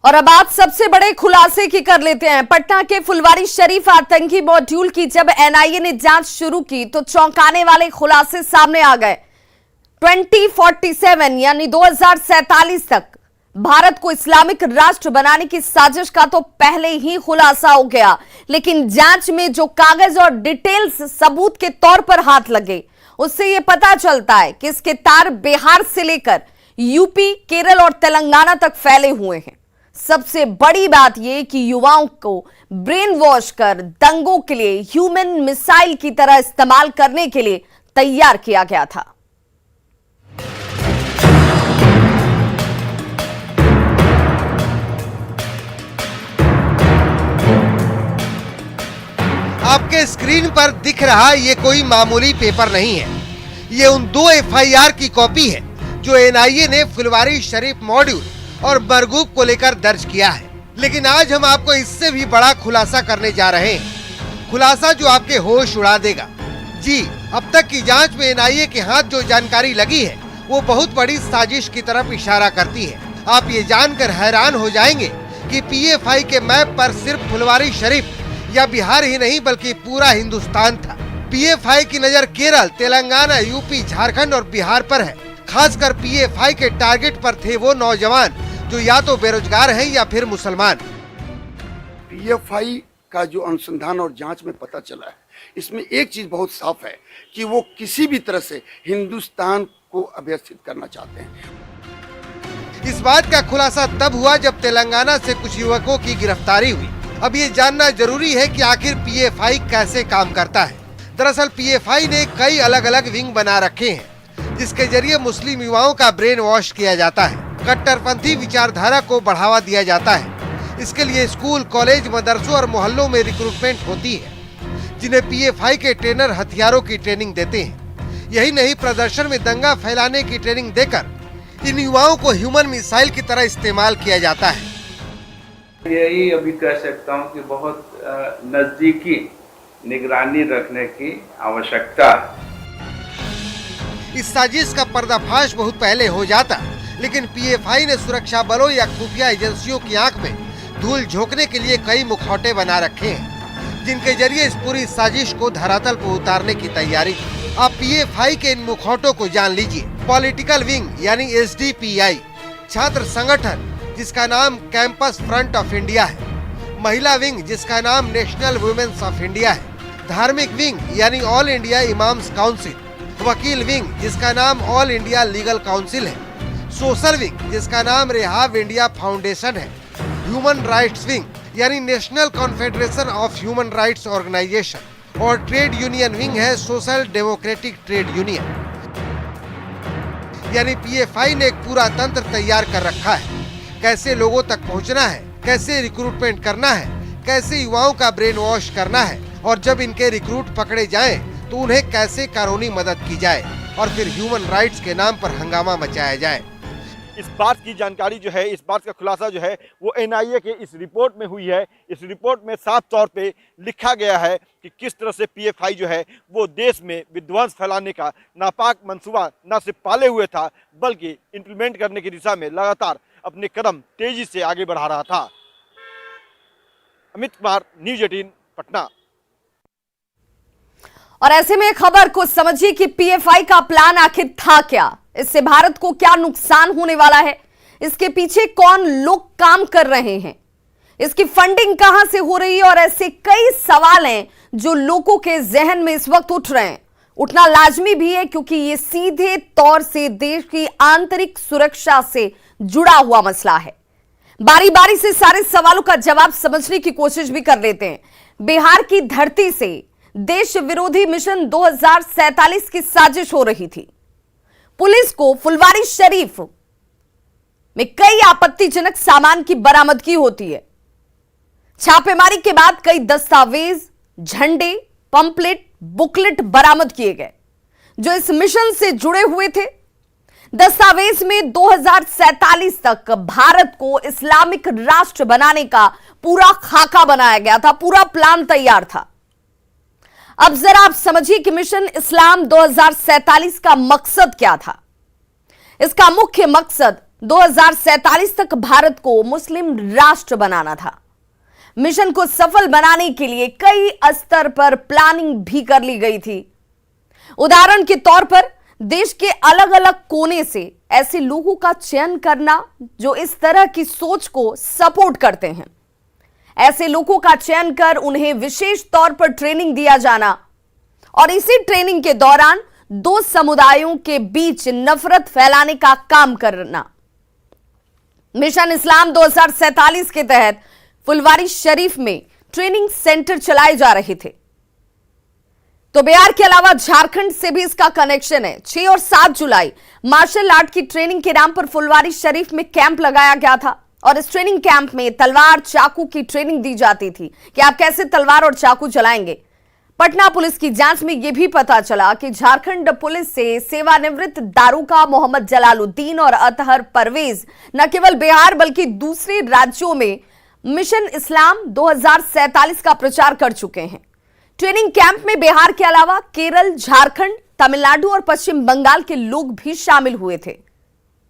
और अब बात सबसे बड़े खुलासे की कर लेते हैं। पटना के फुलवारी शरीफ आतंकी मॉड्यूल की जब एनआईए ने जांच शुरू की तो चौंकाने वाले खुलासे सामने आ गए। 2047 यानी 2047 तक भारत को इस्लामिक राष्ट्र बनाने की साजिश का तो पहले ही खुलासा हो गया, लेकिन जांच में जो कागज और डिटेल्स सबूत के तौर पर हाथ लगे उससे यह पता चलता है कि इसके तार बिहार से लेकर यूपी, केरल और तेलंगाना तक फैले हुए हैं। सबसे बड़ी बात यह कि युवाओं को ब्रेन वॉश कर दंगों के लिए ह्यूमन मिसाइल की तरह इस्तेमाल करने के लिए तैयार किया गया था। आपके स्क्रीन पर दिख रहा ये कोई मामूली पेपर नहीं है। ये उन 2 एफआईआर की कॉपी है जो एनआईए ने फुलवारी शरीफ मॉड्यूल और मरगूब को लेकर दर्ज किया है। लेकिन आज हम आपको इससे भी बड़ा खुलासा करने जा रहे हैं, खुलासा जो आपके होश उड़ा देगा। जी, अब तक की जांच में एनआईए के हाथ जो जानकारी लगी है वो बहुत बड़ी साजिश की तरफ इशारा करती है। आप ये जानकर हैरान हो जाएंगे कि पीएफआई के मैप पर सिर्फ फुलवारी शरीफ या बिहार ही नहीं बल्कि पूरा हिंदुस्तान था। पीएफआई की नजर केरल, तेलंगाना, यूपी, झारखंड और बिहार पर है। खासकर पीएफआई के टारगेट पर थे वो नौजवान जो या तो बेरोजगार हैं या फिर मुसलमान। पीएफआई का जो अनुसंधान और जांच में पता चला है, इसमें एक चीज बहुत साफ है कि वो किसी भी तरह से हिंदुस्तान को अव्यवस्थित करना चाहते हैं। इस बात का खुलासा तब हुआ जब तेलंगाना से कुछ युवकों की गिरफ्तारी हुई। अब ये जानना जरूरी है कि आखिर पीएफआई कैसे काम करता है। दरअसल पीएफआई ने कई अलग अलग विंग बना रखे हैं जिसके जरिए मुस्लिम युवाओं का ब्रेन वॉश किया जाता है, कट्टरपंथी विचारधारा को बढ़ावा दिया जाता है। इसके लिए स्कूल, कॉलेज, मदरसों और मोहल्लों में रिक्रूटमेंट होती है जिन्हें पीएफआई के ट्रेनर हथियारों की ट्रेनिंग देते हैं। यही नहीं, प्रदर्शन में दंगा फैलाने की ट्रेनिंग देकर इन युवाओं को ह्यूमन मिसाइल की तरह इस्तेमाल किया जाता है। यही अभी कह सकता हूँ कि बहुत नजदीकी निगरानी रखने की आवश्यकता है। इस साजिश का पर्दाफाश बहुत पहले हो जाता, लेकिन पीएफआई ने सुरक्षा बलों या खुफिया एजेंसियों की आंख में धूल झोंकने के लिए कई मुखौटे बना रखे हैं जिनके जरिए इस पूरी साजिश को धरातल पर उतारने की तैयारी। आप पीएफआई के इन मुखौटों को जान लीजिए। पॉलिटिकल विंग यानी एसडीपीआई, छात्र संगठन जिसका नाम कैंपस फ्रंट ऑफ इंडिया है, महिला विंग जिसका नाम नेशनल वुमेन्स ऑफ इंडिया है, धार्मिक विंग यानी ऑल इंडिया इमाम्स काउंसिल, वकील विंग जिसका नाम ऑल इंडिया लीगल काउंसिल है, सोशल विंग जिसका नाम रेहाब इंडिया फाउंडेशन है, ह्यूमन राइट्स विंग यानी National Confederation of Human Rights Organisation और ट्रेड यूनियन विंग है सोशल डेमोक्रेटिक ट्रेड यूनियन। यानी पीएफआई ने एक पूरा तंत्र तैयार कर रखा है। कैसे लोगों तक पहुंचना है, कैसे रिक्रूटमेंट करना है, कैसे युवाओं का ब्रेन वॉश करना है और जब इनके रिक्रूट पकड़े जाएं तो उन्हें कैसे कानूनी मदद की जाए और फिर ह्यूमन राइट्स के नाम पर हंगामा मचाया जाए। इस बात की जानकारी जो है, इस बात का खुलासा जो है वो एनआईए के इस रिपोर्ट में हुई है। इस रिपोर्ट में साफ तौर पे लिखा गया है कि किस तरह से पीएफआई जो है वो देश में विध्वंस फैलाने का नापाक मंसूबा न सिर्फ पाले हुए था बल्कि इम्प्लीमेंट करने की दिशा में लगातार अपने कदम तेजी से आगे बढ़ा रहा था। अमित कुमार, न्यूज़ 18, पटना। और ऐसे में खबर को समझिए कि पीएफआई का प्लान आखिर था क्या, इससे भारत को क्या नुकसान होने वाला है, इसके पीछे कौन लोग काम कर रहे हैं, इसकी फंडिंग कहां से हो रही है और ऐसे कई सवाल हैं जो लोगों के जहन में इस वक्त उठ रहे हैं। उठना लाजमी भी है क्योंकि ये सीधे तौर से देश की आंतरिक सुरक्षा से जुड़ा हुआ मसला है। बारी बारी से सारे सवालों का जवाब समझने की कोशिश भी कर लेते हैं। बिहार की धरती से देश विरोधी मिशन 2047 की साजिश हो रही थी। पुलिस को फुलवारी शरीफ में कई आपत्तिजनक सामान की बरामदगी होती है। छापेमारी के बाद कई दस्तावेज, झंडे, पंपलेट, बुकलेट बरामद किए गए जो इस मिशन से जुड़े हुए थे। दस्तावेज में 2047 तक भारत को इस्लामिक राष्ट्र बनाने का पूरा खाका बनाया गया था, पूरा प्लान तैयार था। अब जरा आप समझिए कि मिशन इस्लाम 2047 का मकसद क्या था। इसका मुख्य मकसद 2047 तक भारत को मुस्लिम राष्ट्र बनाना था। मिशन को सफल बनाने के लिए कई स्तर पर प्लानिंग भी कर ली गई थी। उदाहरण के तौर पर देश के अलग अलग कोने से ऐसे लोगों का चयन करना जो इस तरह की सोच को सपोर्ट करते हैं। ऐसे लोगों का चयन कर उन्हें विशेष तौर पर ट्रेनिंग दिया जाना और इसी ट्रेनिंग के दौरान दो समुदायों के बीच नफरत फैलाने का काम करना। मिशन इस्लाम 2047 के तहत फुलवारी शरीफ में ट्रेनिंग सेंटर चलाए जा रहे थे। तो बिहार के अलावा झारखंड से भी इसका कनेक्शन है। 6 और 7 जुलाई मार्शल आर्ट की ट्रेनिंग के नाम पर फुलवारी शरीफ में कैंप लगाया गया था और इस ट्रेनिंग कैंप में तलवार चाकू की ट्रेनिंग दी जाती थी कि आप कैसे तलवार और चाकू चलाएंगे। पटना पुलिस की जांच में यह भी पता चला कि झारखंड पुलिस से सेवानिवृत्त दारोगा मोहम्मद जलालुद्दीन और अतहर परवेज न केवल बिहार बल्कि दूसरे राज्यों में मिशन इस्लाम 2047 का प्रचार कर चुके हैं। ट्रेनिंग कैंप में बिहार के अलावा केरल, झारखंड, तमिलनाडु और पश्चिम बंगाल के लोग भी शामिल हुए थे।